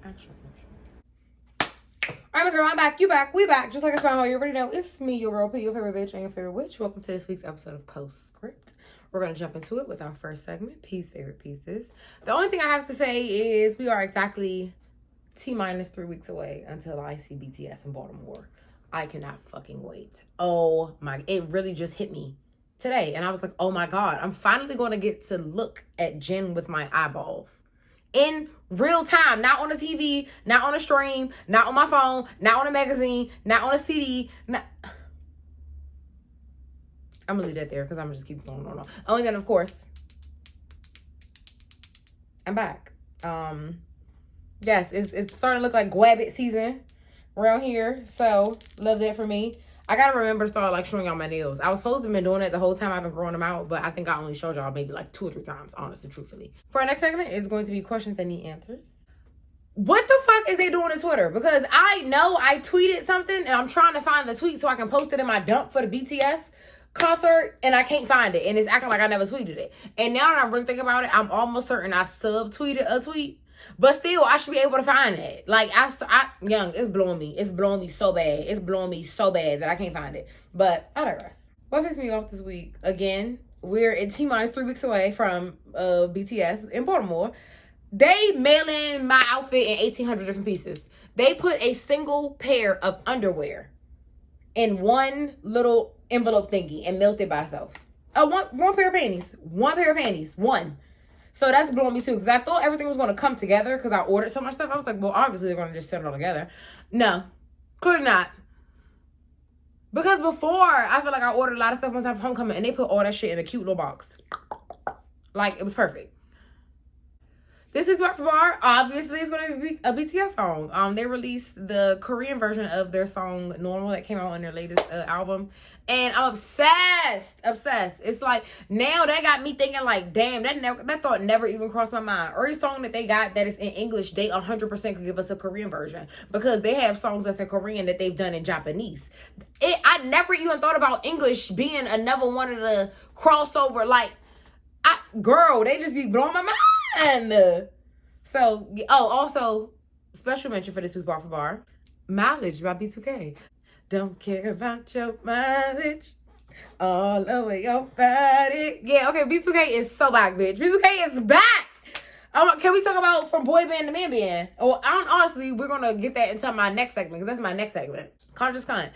Action. Alright, Miss Girl, I'm back. You back. We back. Just like I found how you already know, it's me, your girl P, your favorite bitch and your favorite witch. Welcome to this week's episode of Postscript. We're going to jump into it with our first segment, P's favorite pieces. The only thing I have to say is we are exactly T-minus 3 weeks away until I see BTS in Baltimore. I cannot fucking wait. Oh my, it really just hit me today. And I was like, oh my God, I'm finally going to get to look at Jin with my eyeballs. In real time, not on a TV, not on a stream, not on my phone, not on a magazine, not on a CD. Not... I'm gonna leave that there because I'm gonna just keep going on. Only then, of course, I'm back. Yes, it's starting to look like Wabbit season around here. So love that for me. I gotta remember to start like showing y'all my nails. I was supposed to have been doing it the whole time I've been growing them out, but I think I only showed y'all maybe like 2 or 3 times, honestly, truthfully. For our next segment is going to be questions that need answers. What the fuck is they doing on Twitter? Because I know I tweeted something and I'm trying to find the tweet so I can post it in my dump for the BTS concert and I can't find it. And it's acting like I never tweeted it. And now that I'm really thinking about it, I'm almost certain I subtweeted a tweet. But still, I should be able to find it. Like, it's blowing me. It's blowing me so bad. It's blowing me so bad that I can't find it. But I digress. What pissed me off this week? Again, we're at T-minus 3 weeks away from BTS in Baltimore. They mail in my outfit in 1,800 different pieces. They put a single pair of underwear in one little envelope thingy and mailed it by itself. One pair of panties. One pair of panties. One. So that's blowing me too, because I thought everything was going to come together because I ordered so much stuff. I was like, well, obviously they're going to just send it all together. No, clearly not. Because before, I feel like I ordered a lot of stuff one time for homecoming and they put all that shit in a cute little box. Like, it was perfect. This week's Rock for Bar, obviously, is going to be a BTS song. They released the Korean version of their song Normal that came out on their latest album. And I'm obsessed. It's like, now that got me thinking like, damn, that thought never even crossed my mind. Every song that they got that is in English, they 100% could give us a Korean version. Because they have songs that's in Korean that they've done in Japanese. I never even thought about English being another one of the crossover. Like, girl, they just be blowing my mind. So, also, special mention for this week's Bar for Bar, Mileage by B2K. Don't care about your mileage all over your body. Yeah, okay, B2K is so back, bitch. B2K is back. Can we talk about from boy band to man band? Well, honestly, we're going to get that into my next segment, because that's my next segment. Conscious Cunt.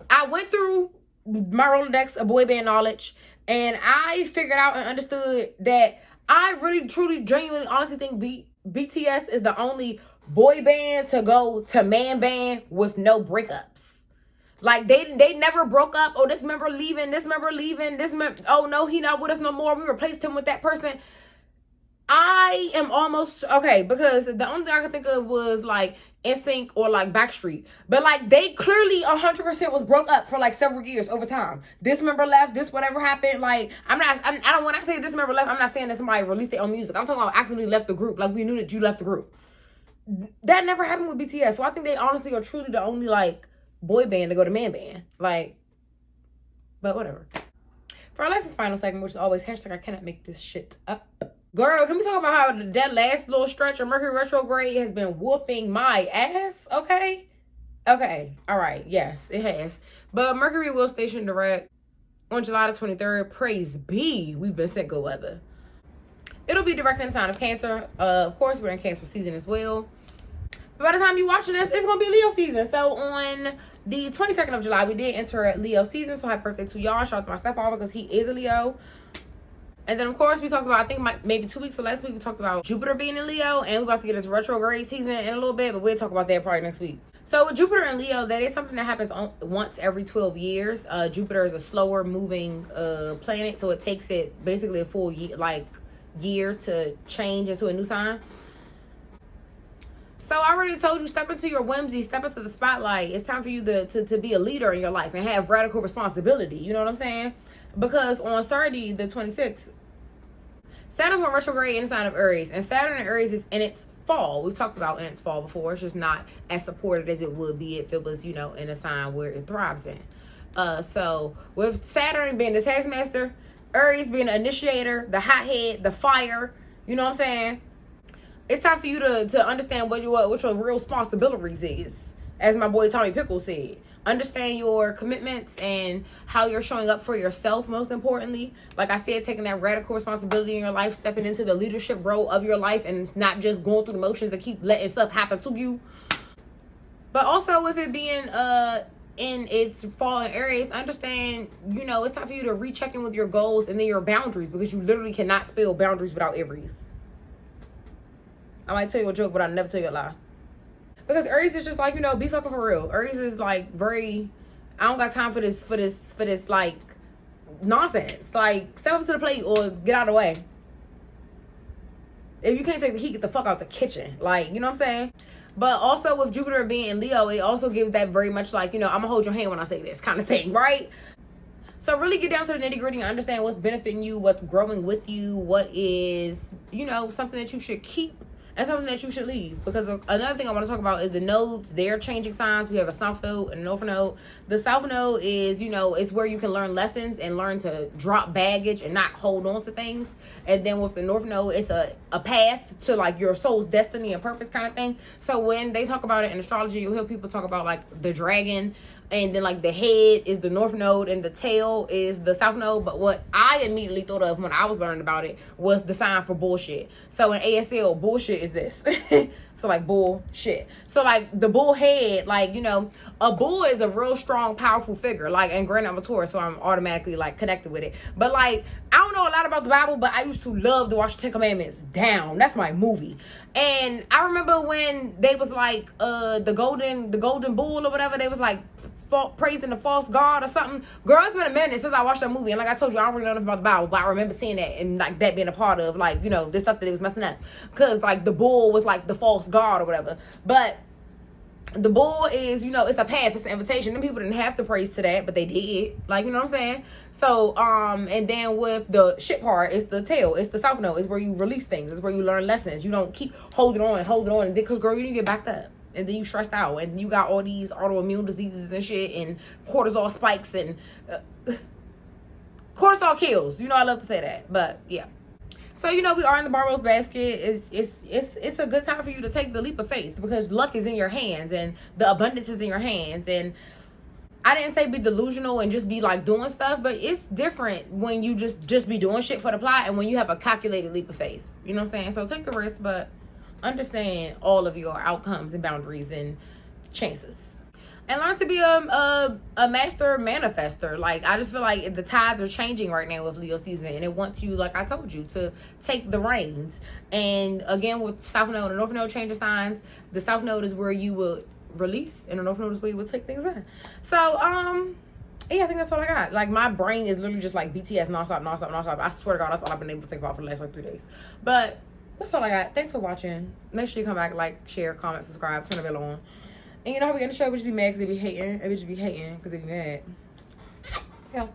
I went through my Rolodex of boy band knowledge, and I figured out and understood that I really, truly, genuinely, honestly think BTS is the only boy band to go to man band with no breakups. Like, they never broke up. Oh, this member leaving, oh, no, he not with us no more. We replaced him with that person. I am almost, okay, because the only thing I could think of was, like, NSYNC or, like, Backstreet. But, like, they clearly 100% was broke up for, like, several years over time. This member left, this whatever happened. Like, when I say this member left, I'm not saying that somebody released their own music. I'm talking about actively left the group. Like, we knew that you left the group. That never happened with BTS. So I think they honestly are truly the only, like, boy band to go to man band. Like, but whatever. For our last and final segment, which is always hashtag I cannot make this shit up. Girl, can we talk about how that last little stretch of Mercury retrograde has been whooping my ass? Okay, all right, yes, it has. But Mercury will station direct on July the 23rd. Praise be, we've been sent good weather. It'll be direct in the sign of Cancer. Of course, we're in Cancer season as well. But by the time you're watching this, it's going to be Leo season. So on the 22nd of July, we did enter Leo season. So happy birthday to y'all. Shout out to my stepfather because he is a Leo. And then, of course, we talked about, I think maybe 2 weeks or last week, we talked about Jupiter being in Leo. And we're about to get into retrograde season in a little bit. But we'll talk about that probably next week. So with Jupiter and Leo, that is something that happens once every 12 years. Jupiter is a slower moving planet. So it takes it basically a full year to change into a new sign. So I already told you, step into your whimsy, step into the spotlight. It's time for you to be a leader in your life and have radical responsibility. You know what I'm saying? Because on Saturday, the 26th, Saturn's going retrograde in the sign of Aries. And Saturn in Aries is in its fall. We've talked about in its fall before. It's just not as supported as it would be if it was, in a sign where it thrives in. So with Saturn being the taskmaster, Aries being the initiator, the hothead, the fire, you know what I'm saying? It's time for you to understand what your real responsibilities is. As my boy Tommy Pickles said. Understand your commitments and how you're showing up for yourself, most importantly. Like I said, taking that radical responsibility in your life, stepping into the leadership role of your life, and not just going through the motions to keep letting stuff happen to you. But also with it being in its fall in Aries, understand, you know, it's time for you to recheck in with your goals and then your boundaries, because you literally cannot spell boundaries without Aries. I might tell you a joke, but I'll never tell you a lie. Because Aries is just like, you know, be fucking for real. Aries is like very, I don't got time for this like nonsense. Like, step up to the plate or get out of the way. If you can't take the heat, get the fuck out the kitchen. Like, you know what I'm saying? But also with Jupiter being in Leo, it also gives that very much like, you know, I'm gonna hold your hand when I say this kind of thing, right? So really get down to the nitty gritty and understand what's benefiting you, what's growing with you, what is, you know, something that you should keep and something that you should leave. Because another thing I want to talk about is the nodes. They're changing signs. We have a south node and a north node. The south node is, you know, it's where you can learn lessons and learn to drop baggage and not hold on to things. And then with the north node, it's a path to like your soul's destiny and purpose kind of thing. So when they talk about it in astrology, you'll hear people talk about like the dragon, and then like the head is the north node and the tail is the south node. But what I immediately thought of when I was learning about it was the sign for bullshit. So in ASL, bullshit is this. So like bullshit. So like the bull head, like, you know, a bull is a real strong, powerful figure. Like, and granted I'm a Taurus, so I'm automatically like connected with it. But like, I don't know a lot about the Bible, but I used to love to watch the 10 Commandments down. That's my movie. And I remember when they was like the golden bull or whatever, they was like praising the false god or something. Girl, it's been a minute since I watched that movie, and like I told you, I don't really know enough about the Bible, but I remember seeing that and like that being a part of like, you know, this stuff that it was messing up, because like the bull was like the false god or whatever. But the bull is, you know, it's a path, it's an invitation. Them people didn't have to praise to that, but they did. Like, you know what I'm saying? So and then with the shit part, it's the tail, it's the south node, it's where you release things, it's where you learn lessons. You don't keep holding on, because girl, you need to get backed up. And then you stressed out, and you got all these autoimmune diseases and shit, and cortisol spikes, and cortisol kills. You know, I love to say that, but yeah. So, you know, we are in the Barbarous basket. It's a good time for you to take the leap of faith, because luck is in your hands and the abundance is in your hands. And I didn't say be delusional and just be like doing stuff, but it's different when you just be doing shit for the plot and when you have a calculated leap of faith. You know what I'm saying? So take the risk, but understand all of your outcomes and boundaries and chances, and learn to be a master manifester. Like, I just feel like the tides are changing right now with Leo season, and it wants you, like I told you, to take the reins. And again, with south node and north node changing signs, the south node is where you will release, and the north node is where you will take things in. So yeah, I think that's all I got. Like, my brain is literally just like BTS nonstop. I swear to God, that's all I've been able to think about for the last like 3 days. But that's all I got. Thanks for watching. Make sure you come back, like, share, comment, subscribe, turn the bell on. And you know how we get in the show, bitches be mad because they be hating. Bitches be hating because they be mad. Yeah.